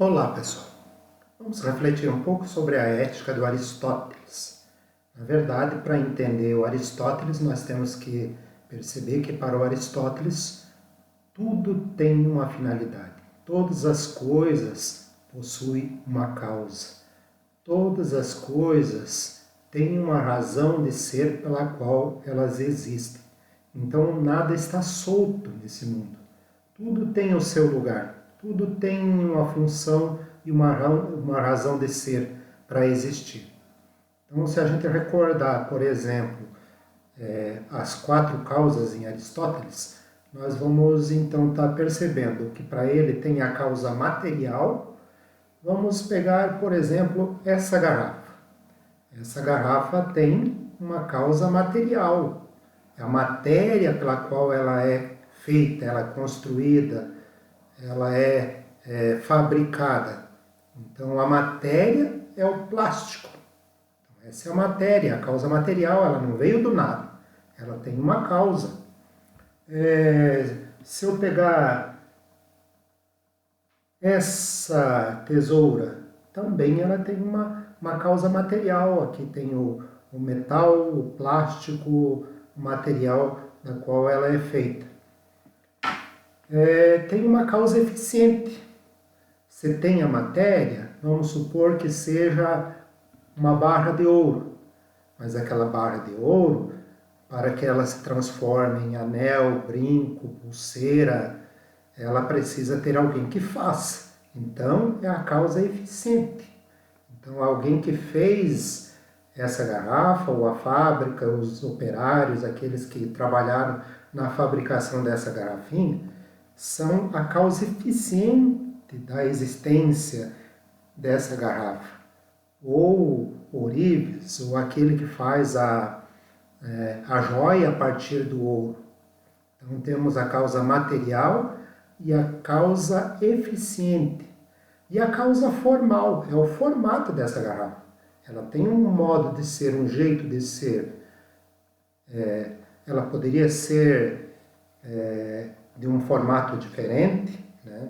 Olá, pessoal. Vamos refletir um pouco sobre a ética do Aristóteles. Na verdade, para entender o Aristóteles, nós temos que perceber que para o Aristóteles tudo tem uma finalidade. Todas as coisas possuem uma causa. Todas as coisas têm uma razão de ser pela qual elas existem. Então, nada está solto nesse mundo. Tudo tem o seu lugar. Tudo tem uma função e uma razão de ser para existir. Então, se a gente recordar, por exemplo, as 4 causas em Aristóteles, nós vamos então estar percebendo que para ele tem a causa material. Vamos pegar, por exemplo, essa garrafa. Essa garrafa tem uma causa material. É a matéria pela qual ela é feita, ela é construída, ela é fabricada. Então, a matéria é o plástico. Então, essa é a matéria, a causa material, ela não veio do nada. Ela tem uma causa. Se eu pegar essa tesoura, também ela tem uma causa material. Aqui tem o metal, o plástico, o material da qual ela é feita. Tem uma causa eficiente. Se tem a matéria, vamos supor que seja uma barra de ouro. Mas aquela barra de ouro, para que ela se transforme em anel, brinco, pulseira, ela precisa ter alguém que faça. Então, é a causa eficiente. Então, alguém que fez essa garrafa, ou a fábrica, os operários, aqueles que trabalharam na fabricação dessa garrafinha, são a causa eficiente da existência dessa garrafa. Ou ourives, ou aquele que faz a joia a partir do ouro. Então temos a causa material e a causa eficiente. E a causa formal, é o formato dessa garrafa. Ela tem um modo de ser, um jeito de ser. Ela poderia ser de um formato diferente, né?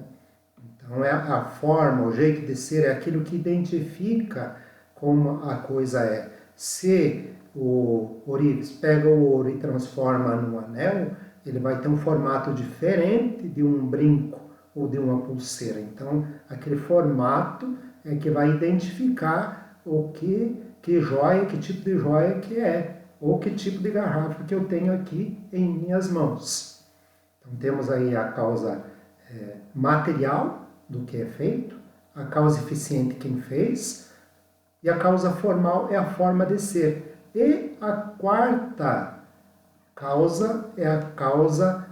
Então a forma, o jeito de ser é aquilo que identifica como a coisa é. Se o ourives pega o ouro e transforma num anel, ele vai ter um formato diferente de um brinco ou de uma pulseira. Então aquele formato é que vai identificar que joia, que tipo de joia que é, ou que tipo de garrafa que eu tenho aqui em minhas mãos. Então temos aí a causa material do que é feito, a causa eficiente quem fez, e a causa formal é a forma de ser. E a quarta causa é a causa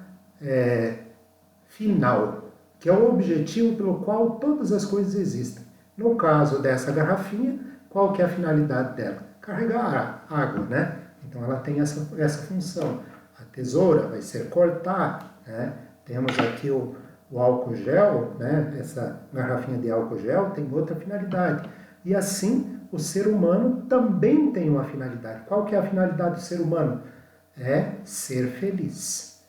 final, que é o objetivo pelo qual todas as coisas existem. No caso dessa garrafinha, qual que é a finalidade dela? Carregar água, né? Então ela tem essa função. A tesoura vai ser cortar, né? Temos aqui o álcool gel, né? Essa garrafinha de álcool gel tem outra finalidade. E assim, o ser humano também tem uma finalidade. Qual que é a finalidade do ser humano? É ser feliz.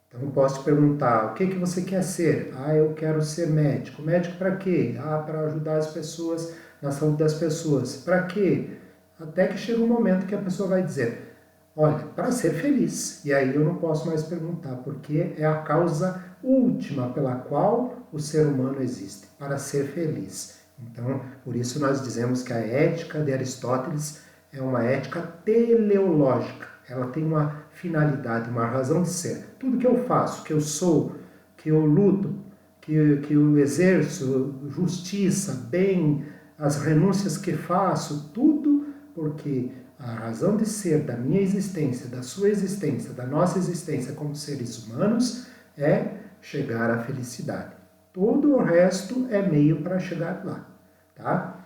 Então eu posso te perguntar, o que você quer ser? Eu quero ser médico. Médico para quê? Para ajudar as pessoas, na saúde das pessoas. Para quê? Até que chega um momento que a pessoa vai dizer, olha, para ser feliz. E aí eu não posso mais perguntar, porque é a causa última pela qual o ser humano existe, para ser feliz. Então, por isso nós dizemos que a ética de Aristóteles é uma ética teleológica. Ela tem uma finalidade, uma razão de ser. Tudo que eu faço, que eu sou, que eu luto, que eu exerço, justiça, bem, as renúncias que faço, tudo porque a razão de ser da minha existência, da sua existência, da nossa existência como seres humanos é chegar à felicidade. Todo o resto é meio para chegar lá, tá?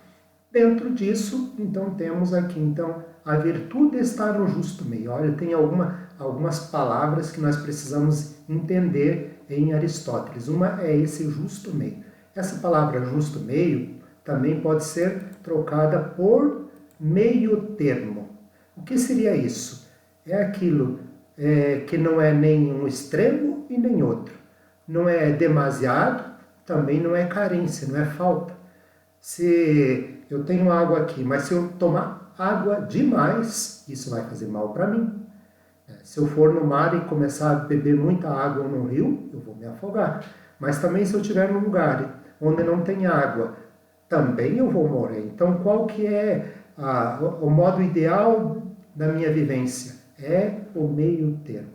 Dentro disso, então, temos aqui, a virtude está no justo meio. Olha, tem algumas palavras que nós precisamos entender em Aristóteles. Uma é esse justo meio. Essa palavra justo meio também pode ser trocada por meio termo. O que seria isso? É aquilo que não é nem um extremo e nem outro. Não é demasiado, também não é carência, não é falta. Se eu tenho água aqui, mas se eu tomar água demais, isso vai fazer mal para mim. Se eu for no mar e começar a beber muita água no rio, eu vou me afogar. Mas também se eu estiver num lugar onde não tem água, também eu vou morrer. Então qual que é o modo ideal da minha vivência? É o meio termo.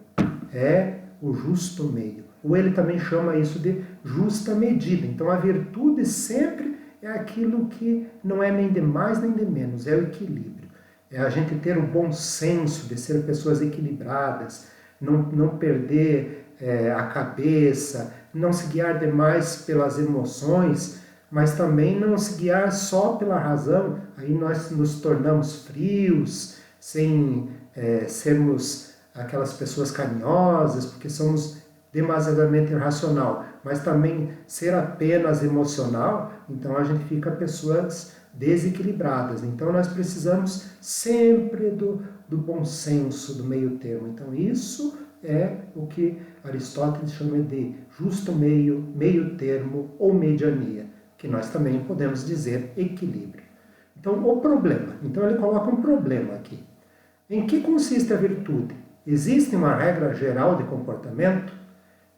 É o justo meio. Ou ele também chama isso de justa medida. Então a virtude sempre é aquilo que não é nem de mais nem de menos, é o equilíbrio. É a gente ter o bom senso de ser pessoas equilibradas, não perder a cabeça, não se guiar demais pelas emoções, mas também não se guiar só pela razão. Aí nós nos tornamos frios, sem sermos aquelas pessoas carinhosas, porque somos demasiadamente irracional, mas também ser apenas emocional, então a gente fica pessoas desequilibradas. Então nós precisamos sempre do bom senso, do meio termo. Então isso é o que Aristóteles chama de justo meio, meio termo ou mediania, que nós também podemos dizer equilíbrio. Então o problema, então ele coloca um problema aqui. Em que consiste a virtude? Existe uma regra geral de comportamento?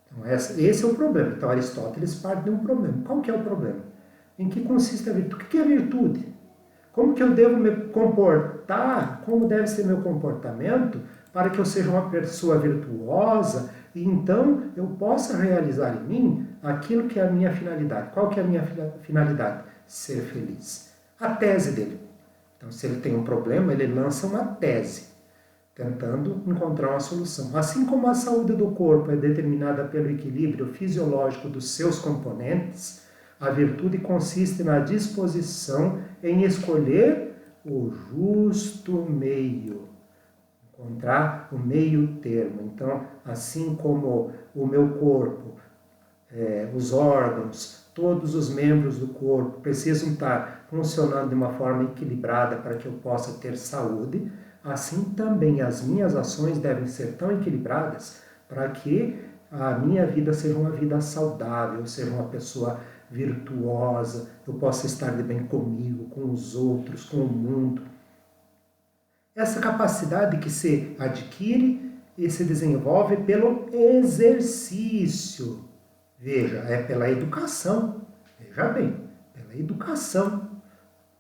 Então, esse é o problema. Então, Aristóteles parte de um problema. Qual que é o problema? Em que consiste a virtude? O que é a virtude? Como que eu devo me comportar? Como deve ser meu comportamento para que eu seja uma pessoa virtuosa e então eu possa realizar em mim aquilo que é a minha finalidade? Qual que é a minha finalidade? Ser feliz. A tese dele. Então, se ele tem um problema, ele lança uma tese, tentando encontrar uma solução. Assim como a saúde do corpo é determinada pelo equilíbrio fisiológico dos seus componentes, a virtude consiste na disposição em escolher o justo meio, encontrar o meio termo. Então, assim como o meu corpo, os órgãos, todos os membros do corpo precisam estar funcionando de uma forma equilibrada para que eu possa ter saúde, assim também as minhas ações devem ser tão equilibradas para que a minha vida seja uma vida saudável, seja uma pessoa virtuosa, eu possa estar de bem comigo, com os outros, com o mundo. Essa capacidade que se adquire e se desenvolve pelo exercício. Veja, é pela educação. Veja bem, pela educação.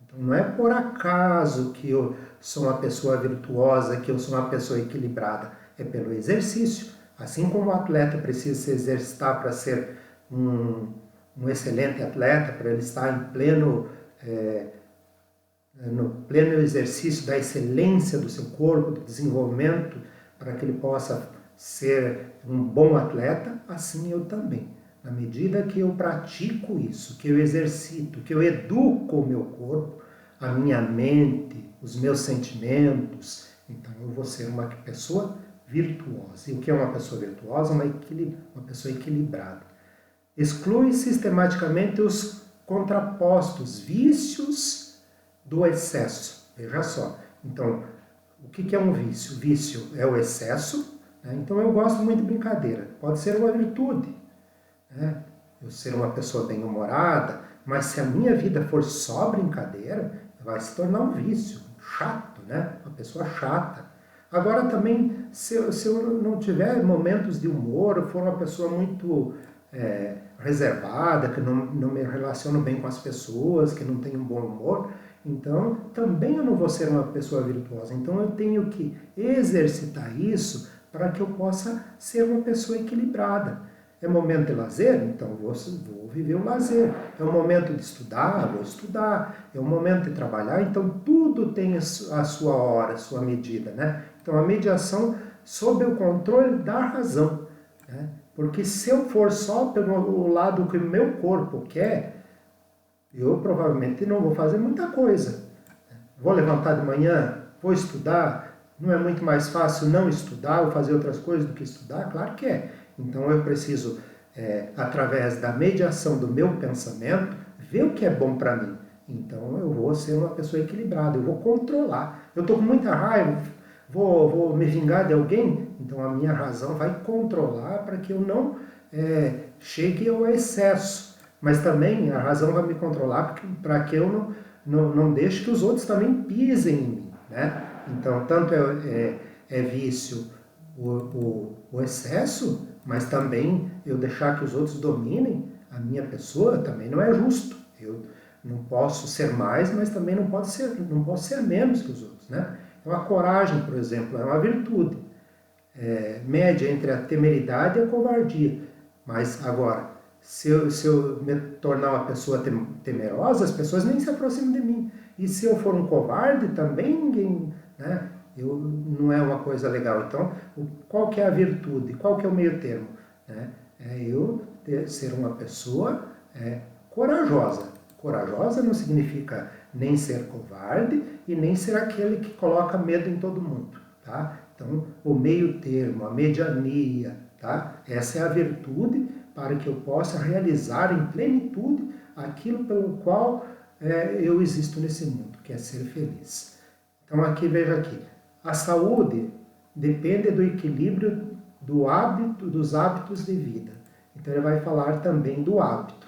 Então não é por acaso que eu sou uma pessoa virtuosa, que eu sou uma pessoa equilibrada. É pelo exercício. Assim como o atleta precisa se exercitar para ser um excelente atleta, para ele estar em no pleno exercício da excelência do seu corpo, do desenvolvimento, para que ele possa ser um bom atleta, assim eu também. Na medida que eu pratico isso, que eu exercito, que eu educo o meu corpo, a minha mente, os meus sentimentos, então eu vou ser uma pessoa virtuosa. E o que é uma pessoa virtuosa? Uma pessoa equilibrada. Exclui sistematicamente os contrapostos, vícios do excesso. Veja só. Então, o que é um vício? Vício é o excesso. Né? Então, eu gosto muito de brincadeira. Pode ser uma virtude. Né? Eu ser uma pessoa bem-humorada, mas se a minha vida for só brincadeira, vai se tornar um vício. Chato, né? Uma pessoa chata. Agora também, se eu não tiver momentos de humor, eu for uma pessoa muito reservada, que não me relaciono bem com as pessoas, que não tenho um bom humor, então também eu não vou ser uma pessoa virtuosa. Então eu tenho que exercitar isso para que eu possa ser uma pessoa equilibrada. É momento de lazer? Então vou viver o lazer. É um momento de estudar? Vou estudar. É um momento de trabalhar? Então tudo tem a sua hora, a sua medida, né? Então a mediação sob o controle da razão, né? Porque se eu for só pelo lado que o meu corpo quer, eu provavelmente não vou fazer muita coisa. Vou levantar de manhã, vou estudar, não é muito mais fácil não estudar ou fazer outras coisas do que estudar? Claro que é. Então eu preciso, através da mediação do meu pensamento, ver o que é bom para mim. Então eu vou ser uma pessoa equilibrada, eu vou controlar. Eu estou com muita raiva, vou me vingar de alguém, então a minha razão vai controlar para que eu não chegue ao excesso. mas também a razão vai me controlar para que eu não deixe que os outros também pisem em mim, né? Então, tanto é vício o excesso, mas também eu deixar que os outros dominem a minha pessoa também não é justo. Eu não posso ser mais, mas também não posso ser menos que os outros, né? Então, a coragem, por exemplo, é uma virtude média entre a temeridade e a covardia. Mas agora, se eu me tornar uma pessoa temerosa, as pessoas nem se aproximam de mim. E se eu for um covarde, também ninguém, né? Não é uma coisa legal. Então, qual que é a virtude? Qual que é o meio termo? Né? É eu ser uma pessoa corajosa. Corajosa não significa nem ser covarde e nem ser aquele que coloca medo em todo mundo, tá? Então, o meio termo, a mediania, tá? Essa é a virtude para que eu possa realizar em plenitude aquilo pelo qual eu existo nesse mundo, que é ser feliz. Então, aqui, veja aqui, a saúde depende do equilíbrio dos hábitos de vida. Então, ele vai falar também do hábito.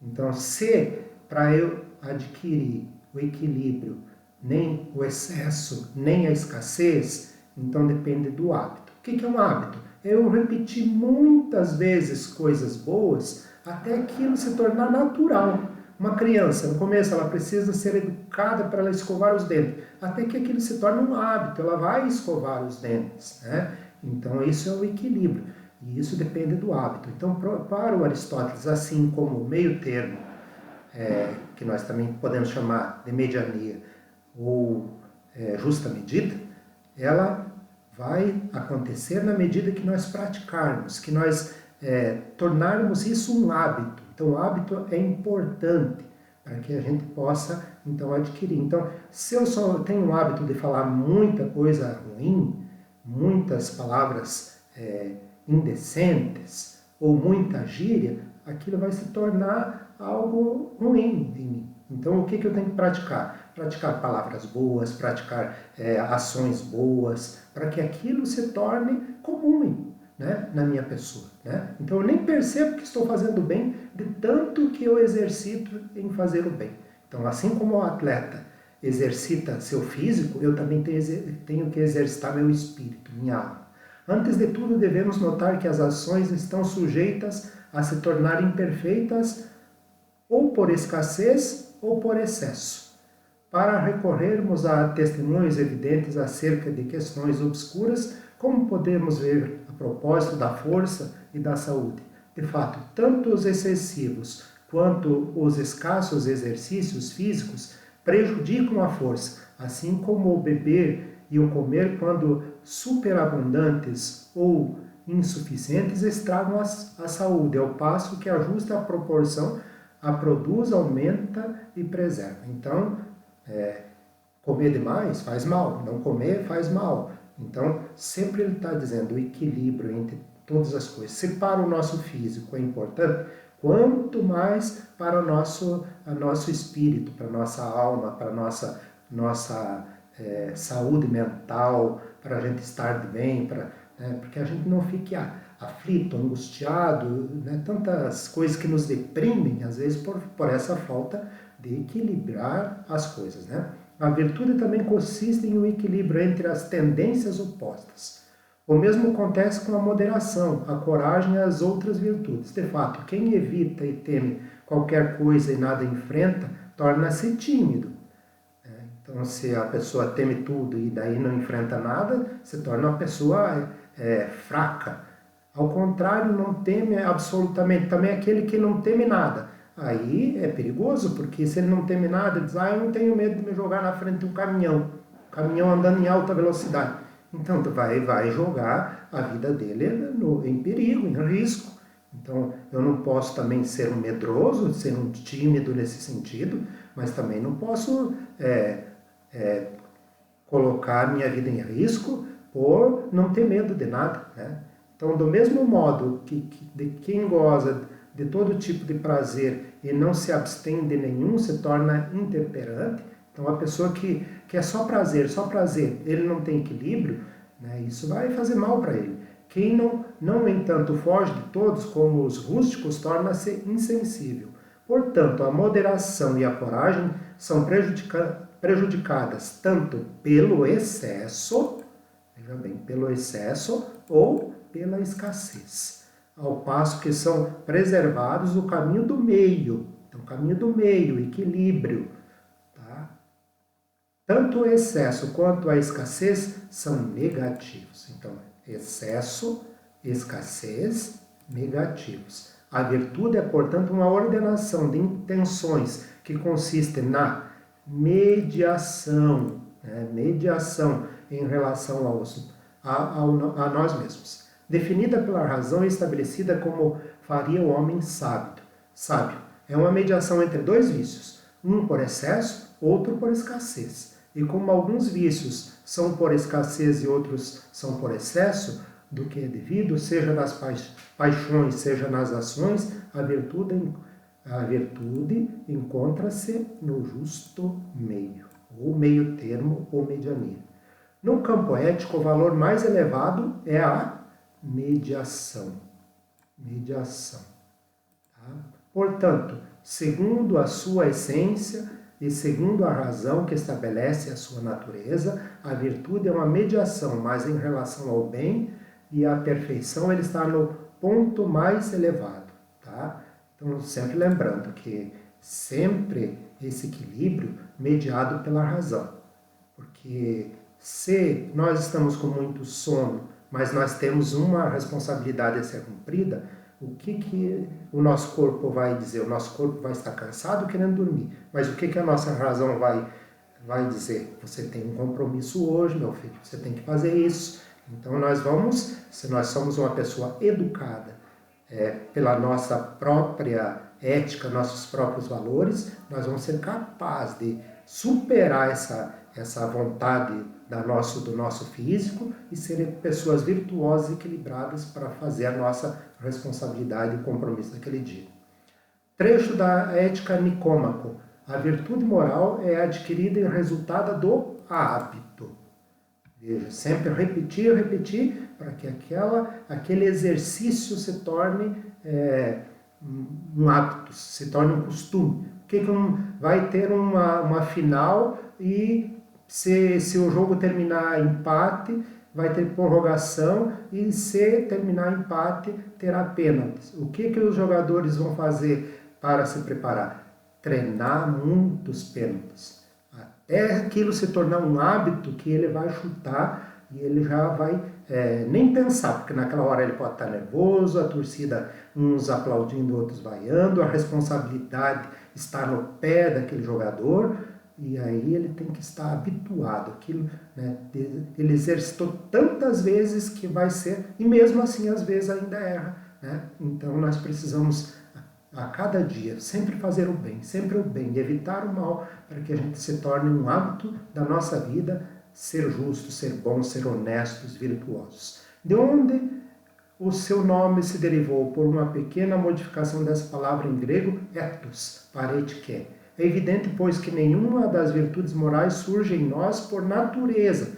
Então, se para eu adquirir o equilíbrio, nem o excesso, nem a escassez, então depende do hábito. O que é um hábito? É eu repetir muitas vezes coisas boas até aquilo se tornar natural. Uma criança, no começo, ela precisa ser educada para ela escovar os dentes, até que aquilo se torne um hábito, ela vai escovar os dentes, né? Então, isso é o equilíbrio, e isso depende do hábito. Então, para o Aristóteles, assim como o meio termo, que nós também podemos chamar de mediania ou justa medida, ela vai acontecer na medida que nós praticarmos, que nós tornarmos isso um hábito. Então, o hábito é importante para que a gente possa, então, adquirir. Então, se eu só tenho o hábito de falar muita coisa ruim, muitas palavras indecentes ou muita gíria, aquilo vai se tornar algo ruim de mim. Então, o que eu tenho que praticar? Praticar palavras boas, praticar ações boas, para que aquilo se torne comum, né, na minha pessoa. Né? Então, eu nem percebo que estou fazendo bem de tanto que eu exercito em fazer o bem. Então, assim como o atleta exercita seu físico, eu também tenho que exercitar meu espírito, minha alma. Antes de tudo, devemos notar que as ações estão sujeitas a se tornarem imperfeitas ou por escassez ou por excesso. Para recorrermos a testemunhos evidentes acerca de questões obscuras, como podemos ver a propósito da força e da saúde. De fato, tanto os excessivos quanto os escassos exercícios físicos prejudicam a força, assim como o beber e o comer, quando superabundantes ou insuficientes, estragam a saúde, ao passo que a justa proporção a produz, aumenta e preserva. Então, comer demais faz mal, não comer faz mal. Então, sempre ele está dizendo o equilíbrio entre todas as coisas. Se para o nosso físico é importante, quanto mais para o nosso espírito, para a nossa alma, para a nossa saúde mental, para a gente estar de bem, porque a gente não fique aflito, angustiado, né? Tantas coisas que nos deprimem, às vezes, por essa falta de equilibrar as coisas. Né? A virtude também consiste em um equilíbrio entre as tendências opostas. O mesmo acontece com a moderação, a coragem e as outras virtudes. De fato, quem evita e teme qualquer coisa e nada enfrenta, torna-se tímido. Então, se a pessoa teme tudo e daí não enfrenta nada, se torna uma pessoa fraca. Ao contrário, não teme absolutamente. Também aquele que não teme nada. Aí é perigoso, porque se ele não teme nada, ele diz, eu não tenho medo de me jogar na frente de um caminhão andando em alta velocidade. Então, vai jogar a vida dele em perigo, em risco. Então, eu não posso também ser um medroso, ser um tímido nesse sentido, mas também não posso colocar a minha vida em risco por não ter medo de nada. Né? Então, do mesmo modo que quem goza de todo tipo de prazer e não se abstém de nenhum se torna intemperante, então a pessoa que é só prazer, ele não tem equilíbrio, né? Isso vai fazer mal para ele. Quem não, no entanto, foge de todos, como os rústicos, torna-se insensível. Portanto, a moderação e a coragem são prejudicadas tanto pelo excesso, veja bem, pelo excesso ou pela escassez, ao passo que são preservados o caminho do meio, então, o caminho do meio, equilíbrio. Tá? Tanto o excesso quanto a escassez são negativos. Então, excesso, escassez, negativos. A virtude é, portanto, uma ordenação de intenções que consiste na mediação, mediação em relação a nós mesmos. Definida pela razão e estabelecida como faria o homem sábio. É uma mediação entre dois vícios, um por excesso, outro por escassez. E como alguns vícios são por escassez e outros são por excesso do que é devido, seja nas paixões, seja nas ações, a virtude encontra-se no justo meio, ou meio termo, ou mediania. No campo ético, o valor mais elevado é a mediação. Tá? Portanto, segundo a sua essência e segundo a razão que estabelece a sua natureza, a virtude é uma mediação, mas em relação ao bem e à perfeição ele está no ponto mais elevado. Tá? Então, sempre lembrando que sempre esse equilíbrio mediado pela razão. Porque se nós estamos com muito sono, mas nós temos uma responsabilidade a ser cumprida, o que o nosso corpo vai dizer? O nosso corpo vai estar cansado querendo dormir. Mas o que a nossa razão vai dizer? Você tem um compromisso hoje, meu filho, você tem que fazer isso. Então se nós somos uma pessoa educada pela nossa própria ética, nossos próprios valores, nós vamos ser capazes de superar essa vontade do nosso físico e serem pessoas virtuosas e equilibradas para fazer a nossa responsabilidade e compromisso daquele dia. Trecho da Ética Nicômaco. A virtude moral é adquirida em resultado do hábito. Veja, sempre repetir, para que aquele exercício se torne um hábito, se torne um costume. Porque vai ter uma final e se o jogo terminar empate, vai ter prorrogação e se terminar empate, terá pênaltis. O que os jogadores vão fazer para se preparar? Treinar muitos pênaltis. Até aquilo se tornar um hábito que ele vai chutar e ele já vai nem pensar, porque naquela hora ele pode estar nervoso, a torcida uns aplaudindo, outros vaiando, a responsabilidade está no pé daquele jogador e aí ele tem que estar habituado. Aquilo, ele exercitou tantas vezes que vai ser, e mesmo assim às vezes ainda erra. Então nós precisamos a cada dia sempre fazer o bem, evitar o mal, para que a gente se torne um hábito da nossa vida, ser justo, ser bom, ser honestos, virtuosos. De onde o seu nome se derivou? Por uma pequena modificação dessa palavra em grego, ethos, paretike. É evidente, pois, que nenhuma das virtudes morais surge em nós por natureza.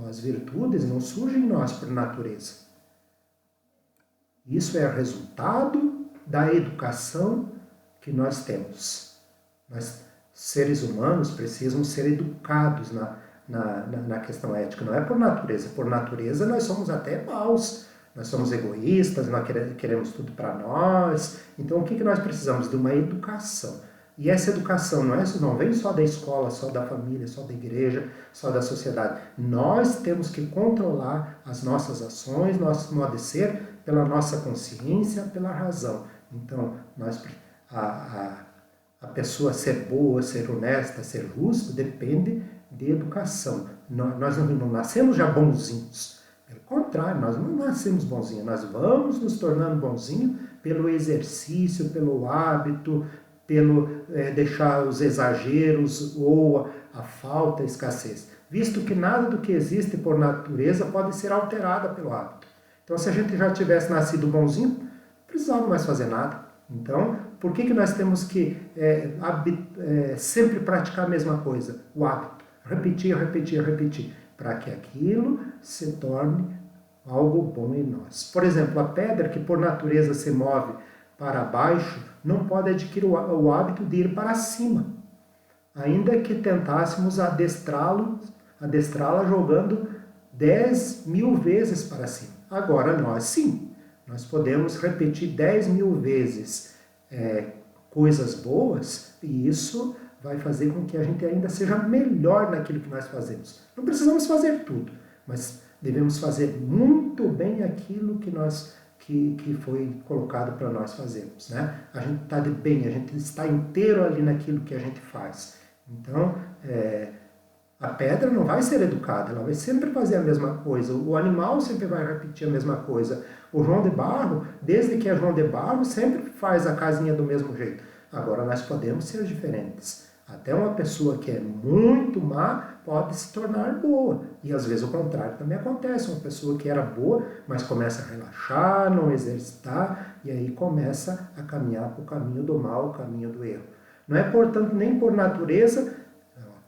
As virtudes não surgem em nós por natureza. Isso é resultado da educação que nós temos. Nós, seres humanos, precisam ser educados na questão ética. Não é por natureza. Por natureza nós somos até maus. Nós somos egoístas, nós queremos tudo para nós. Então o que nós precisamos? De uma educação. E essa educação não vem só da escola, só da família, só da igreja, só da sociedade. Nós temos que controlar as nossas ações, nosso modo de ser, pela nossa consciência, pela razão. Então, a pessoa ser boa, ser honesta, ser justa, depende de educação. Nós não nascemos já bonzinhos. Pelo contrário, nós não nascemos bonzinhos. Nós vamos nos tornando bonzinhos pelo exercício, pelo hábito, pelo deixar os exageros ou a falta, a escassez. Visto que nada do que existe por natureza pode ser alterado pelo hábito. Então, se a gente já tivesse nascido bonzinho, não precisava mais fazer nada. Então, por que nós temos que sempre praticar a mesma coisa? O hábito. Repetir, para que aquilo se torne algo bom em nós. Por exemplo, a pedra que por natureza se move para baixo, não pode adquirir o hábito de ir para cima, ainda que tentássemos adestrá-la jogando 10.000 vezes para cima. Agora nós sim, nós podemos repetir 10.000 vezes coisas boas, e isso vai fazer com que a gente ainda seja melhor naquilo que nós fazemos. Não precisamos fazer tudo, mas devemos fazer muito bem aquilo que foi colocado para nós fazermos, né? A gente está de bem, a gente está inteiro ali naquilo que a gente faz. Então, a pedra não vai ser educada, ela vai sempre fazer a mesma coisa. O animal sempre vai repetir a mesma coisa. O João de Barro, desde que é João de Barro, sempre faz a casinha do mesmo jeito. Agora nós podemos ser diferentes. Até uma pessoa que é muito má pode se tornar boa. E às vezes o contrário também acontece. Uma pessoa que era boa, mas começa a relaxar, não exercitar, e aí começa a caminhar para o caminho do mal, o caminho do erro. Não é, portanto, nem por natureza,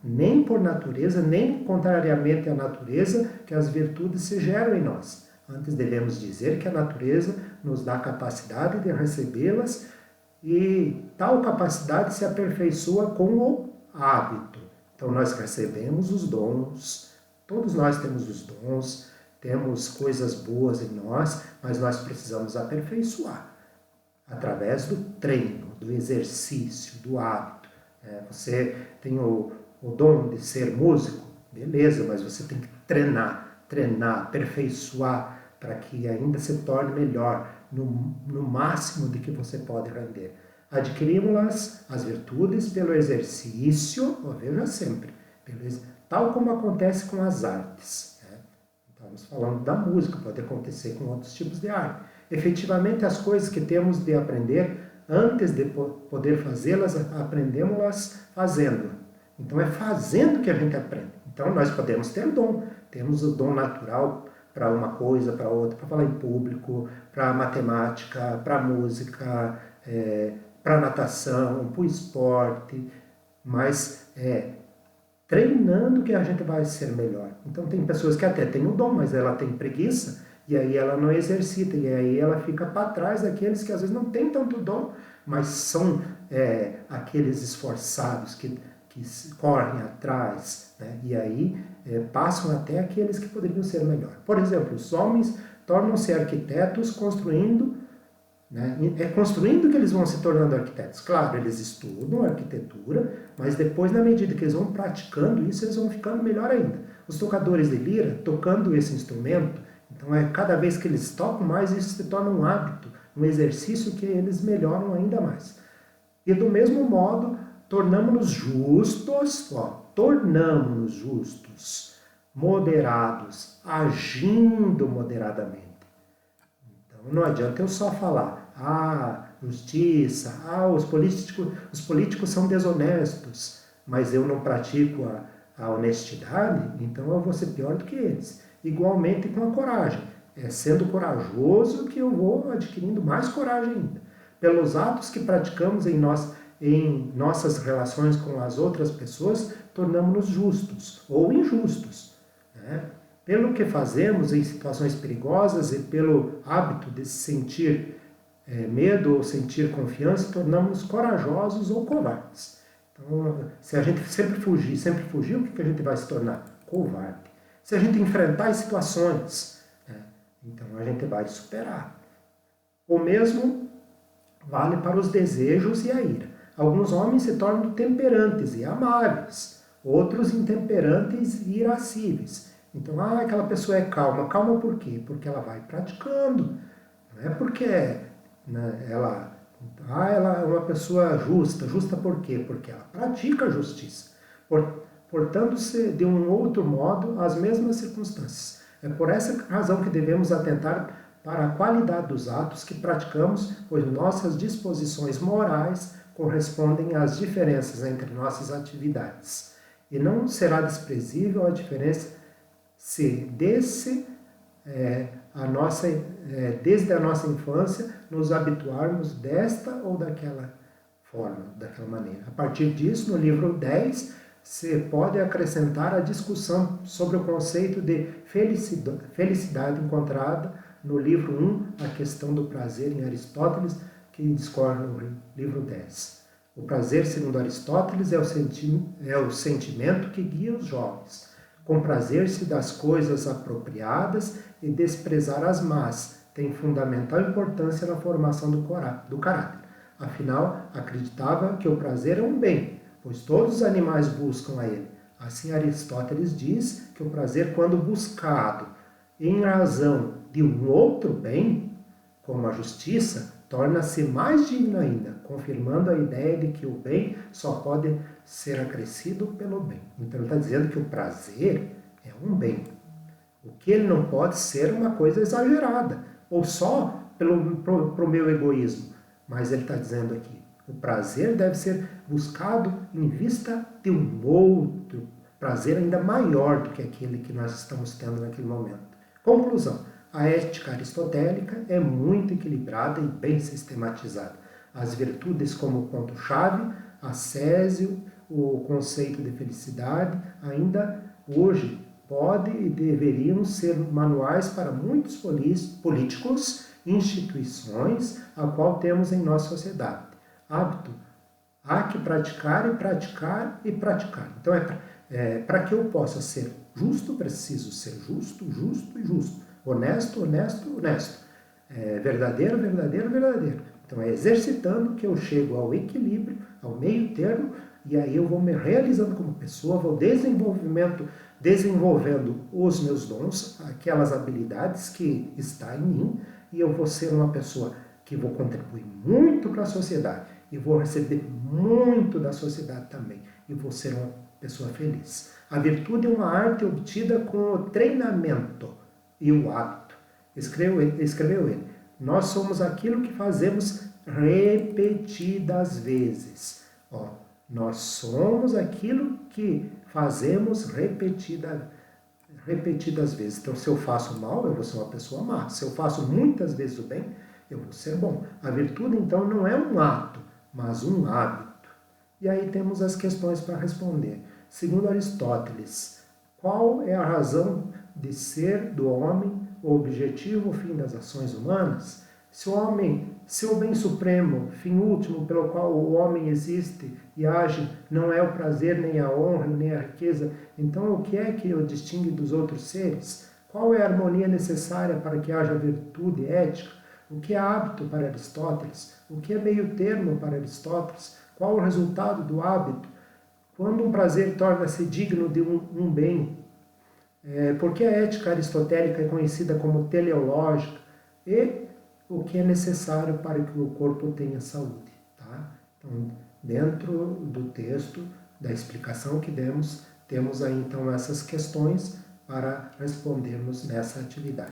nem contrariamente à natureza, que as virtudes se geram em nós. Antes devemos dizer que a natureza nos dá a capacidade de recebê-las, e tal capacidade se aperfeiçoa com o hábito. Então nós recebemos os dons, todos nós temos os dons, temos coisas boas em nós, mas nós precisamos aperfeiçoar através do treino, do exercício, do hábito. Você tem o dom de ser músico, beleza, mas você tem que treinar, aperfeiçoar para que ainda se torne melhor, no máximo de que você pode render. Adquirimos as virtudes pelo exercício, veja sempre, tal como acontece com as artes. Estamos falando da música, pode acontecer com outros tipos de arte. Efetivamente, as coisas que temos de aprender, antes de poder fazê-las, aprendemos-las fazendo. Então é fazendo que a gente aprende. Então nós podemos ter o dom, temos o dom natural para uma coisa, para outra, para falar em público, para matemática, para música, para natação, para o esporte, mas treinando que a gente vai ser melhor. Então tem pessoas que até têm o dom, mas ela tem preguiça, e aí ela não exercita, e aí ela fica para trás daqueles que às vezes não têm tanto dom, mas são aqueles esforçados que correm atrás, né? E aí passam até aqueles que poderiam ser melhor. Por exemplo, os homens tornam-se arquitetos construindo, né? É construindo que eles vão se tornando arquitetos. Claro, eles estudam arquitetura, mas depois, na medida que eles vão praticando isso, eles vão ficando melhor ainda. Os tocadores de lira, tocando esse instrumento, então cada vez que eles tocam mais, isso se torna um hábito, um exercício que eles melhoram ainda mais. E do mesmo modo, tornamos-nos justos, moderados, agindo moderadamente. Então não adianta eu só falar, justiça, os políticos são desonestos, mas eu não pratico a honestidade, então eu vou ser pior do que eles. Igualmente com a coragem. É sendo corajoso que eu vou adquirindo mais coragem ainda. Pelos atos que praticamos em nossas relações com as outras pessoas, tornamos-nos justos ou injustos, né? Pelo que fazemos em situações perigosas e pelo hábito de sentir medo ou sentir confiança, tornamos-nos corajosos ou covardes. Então, se a gente sempre fugir, o que a gente vai se tornar? Covarde. Se a gente enfrentar as situações, então a gente vai superar. O mesmo vale para os desejos e a ira. Alguns homens se tornam temperantes e amáveis, outros intemperantes e irascíveis. Então, aquela pessoa é calma. Calma por quê? Porque ela vai praticando. Não é porque ela é uma pessoa justa. Justa por quê? Porque ela pratica a justiça. Portando-se de um outro modo às mesmas circunstâncias. É por essa razão que devemos atentar para a qualidade dos atos que praticamos, pois nossas disposições morais correspondem às diferenças entre nossas atividades. E não será desprezível a diferença se desde a nossa infância nos habituarmos desta ou daquela forma, daquela maneira. A partir disso, no livro 10, se pode acrescentar a discussão sobre o conceito de felicidade encontrada no livro 1, a questão do prazer em Aristóteles, que discorre no livro 10. O prazer, segundo Aristóteles, é o sentimento que guia os jovens. Comprazer-se das coisas apropriadas e desprezar as más tem fundamental importância na formação do caráter. Afinal, acreditava que o prazer é um bem, pois todos os animais buscam a ele. Assim, Aristóteles diz que o prazer, quando buscado em razão de um outro bem, como a justiça, torna-se mais digno ainda, confirmando a ideia de que o bem só pode ser acrescido pelo bem. Então ele está dizendo que o prazer é um bem. O que ele não pode ser uma coisa exagerada, ou só pro meu egoísmo. Mas ele está dizendo aqui, o prazer deve ser buscado em vista de um outro prazer ainda maior do que aquele que nós estamos tendo naquele momento. Conclusão. A ética aristotélica é muito equilibrada e bem sistematizada. As virtudes como ponto-chave, a césio, o conceito de felicidade, ainda hoje pode e deveriam ser manuais para muitos políticos, instituições, a qual temos em nossa sociedade. Hábito. Há que praticar e praticar e praticar. Então, para que eu possa ser justo, preciso ser justo, justo e justo. Honesto, honesto, honesto. Verdadeiro, verdadeiro, verdadeiro. Então é exercitando que eu chego ao equilíbrio, ao meio termo, e aí eu vou me realizando como pessoa, vou desenvolvendo os meus dons, aquelas habilidades que está em mim, e eu vou ser uma pessoa que vou contribuir muito para a sociedade, e vou receber muito da sociedade também, e vou ser uma pessoa feliz. A virtude é uma arte obtida com o treinamento e o hábito. Escreveu ele. Nós somos aquilo que fazemos repetidas vezes. Nós somos aquilo que fazemos repetidas vezes. Então, se eu faço mal, eu vou ser uma pessoa má. Se eu faço muitas vezes o bem, eu vou ser bom. A virtude, então, não é um ato, mas um hábito. E aí temos as questões para responder. Segundo Aristóteles, qual é a razão de ser do homem, o objetivo, o fim das ações humanas? Se o bem supremo, fim último pelo qual o homem existe e age, não é o prazer, nem a honra, nem a riqueza, então o que é que o distingue dos outros seres? Qual é a harmonia necessária para que haja virtude ética? O que é hábito para Aristóteles? O que é meio termo para Aristóteles? Qual o resultado do hábito? Quando um prazer torna-se digno de um bem? Porque a ética aristotélica é conhecida como teleológica? E o que é necessário para que o corpo tenha saúde? Tá? Então, dentro do texto, da explicação que demos, temos aí então essas questões para respondermos nessa atividade.